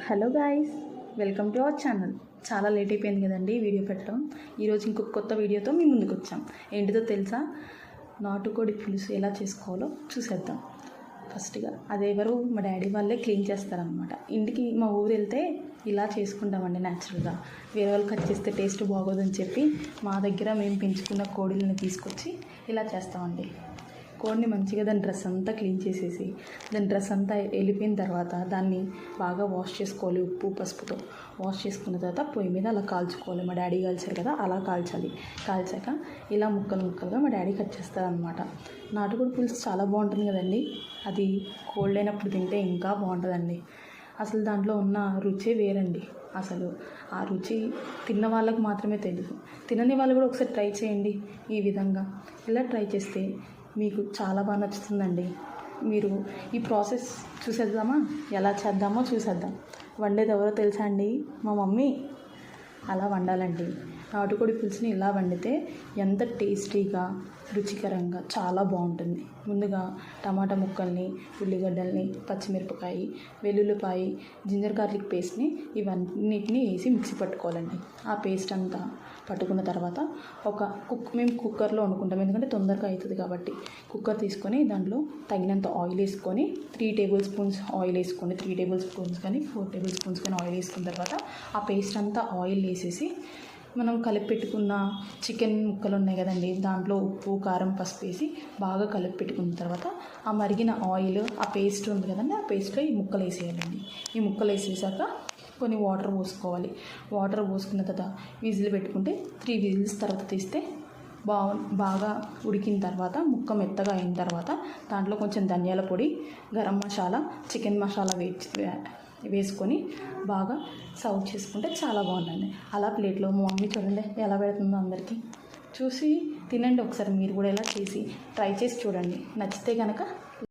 Hello guys, welcome to our channel. చాలా late అయిపోయింది కదండి వీడియో పెట్టడం. ఈరోజు ఇంకొక కొత్త వీడియోతో మీ ముందుకు వచ్చాం. ఏంటిదో తెలుసా? నాటుకోడి పులుసు ఎలా చేసుకోవాలో చూసేద్దాం. ఫస్ట్గా అదెవరు మా డాడీ వాళ్ళే క్లీన్ చేస్తారనమాట. ఇంటికి మా ఊరు వెళ్తే ఇలా చేసుకుంటామండి న్యాచురల్గా. వేరే వాళ్ళు కట్ చేస్తే టేస్ట్ బాగోదని చెప్పి మా దగ్గర మేము పెంచుకున్న కోడిల్ని తీసుకొచ్చి ఇలా చేస్తామండి. కోడిని మంచిగా దాని డ్రెస్ అంతా క్లీన్ చేసేసి దాని డ్రెస్ అంతా వెళ్ళిపోయిన తర్వాత దాన్ని బాగా వాష్ చేసుకోవాలి. ఉప్పు పసుపుతో వాష్ చేసుకున్న తర్వాత పొయ్యి మీద అలా కాల్చుకోవాలి. మా డాడీ కాల్చారు కదా, అలా కాల్చాలి. కాల్చాక ఇలా ముక్కలు ముక్కలుగా మా డాడీ కట్ చేస్తారనమాట. నాటుకోడి పులుసు చాలా బాగుంటుంది కదండి. అది కోల్డ్ అయినప్పుడు తింటే ఇంకా బాగుంటుందండి. అసలు దాంట్లో ఉన్న రుచే వేరండి. అసలు ఆ రుచి తిన్న వాళ్ళకు మాత్రమే తెలుసు. తినని వాళ్ళు కూడా ఒకసారి ట్రై చేయండి. ఈ విధంగా ఇలా ట్రై చేస్తే మీకు చాలా బాగా నచ్చుతుందండి. మీరు ఈ ప్రాసెస్ చూసేద్దామా? ఎలా చేద్దామో చూసేద్దాం. వండేది ఎవరో తెలుసా అండి? మా మమ్మీ. అలా వండాలండి. నాటుకోడి పులుసుని ఇలా వండితే ఎంత టేస్టీగా రుచికరంగా చాలా బాగుంటుంది. ముందుగా టమాటా ముక్కల్ని, ఉల్లిగడ్డల్ని, పచ్చిమిరపకాయ, వెల్లుల్లిపాయ, జింజర్ గార్లిక్ పేస్ట్ని ఇవన్నిటిని వేసి మిక్సీ పట్టుకోవాలండి. ఆ పేస్ట్ అంతా పట్టుకున్న తర్వాత మేము కుక్కర్లో వండుకుంటాం, ఎందుకంటే తొందరగా అవుతుంది కాబట్టి. కుక్కర్ తీసుకొని దాంట్లో తగినంత ఆయిల్ వేసుకొని 3 టేబుల్ స్పూన్స్ ఆయిల్ వేసుకొని 3 టేబుల్ స్పూన్స్ కానీ 4 టేబుల్ స్పూన్స్ కానీ ఆయిల్ వేసుకున్న తర్వాత ఆ పేస్ట్ అంతా ఆయిల్ వేసేసి మనం కలిపి పెట్టుకున్న చికెన్ ముక్కలు ఉన్నాయి కదండి, దాంట్లో ఉప్పు కారం పసుపు వేసి బాగా కలిపి పెట్టుకున్న తర్వాత ఆ మరిగిన ఆయిల్, ఆ పేస్ట్ ఉంది కదండి, ఆ పేస్ట్లో ఈ ముక్కలు వేసేయాలండి. ఈ ముక్కలు వేసేసాక కొన్ని వాటర్ పోసుకోవాలి. వాటర్ పోసుకున్న తర్వాత విజిల్ పెట్టుకుంటే 3 విజిల్స్ తర్వాత తీస్తే బాగా ఉడికిన తర్వాత ముక్క మెత్తగా అయిన తర్వాత దాంట్లో కొంచెం ధనియాల పొడి, గరం మసాలా, చికెన్ మసాలా వేసుకొని బాగా సర్వ్ చేసుకుంటే చాలా బాగుంటుంది. అలా ప్లేట్లో మా మమ్మీ చూడండి ఎలా పెడుతుందో అందరికీ చూసి తినండి. ఒకసారి మీరు కూడా ఇలా చేసి ట్రై చేసి చూడండి. నచ్చితే కనుక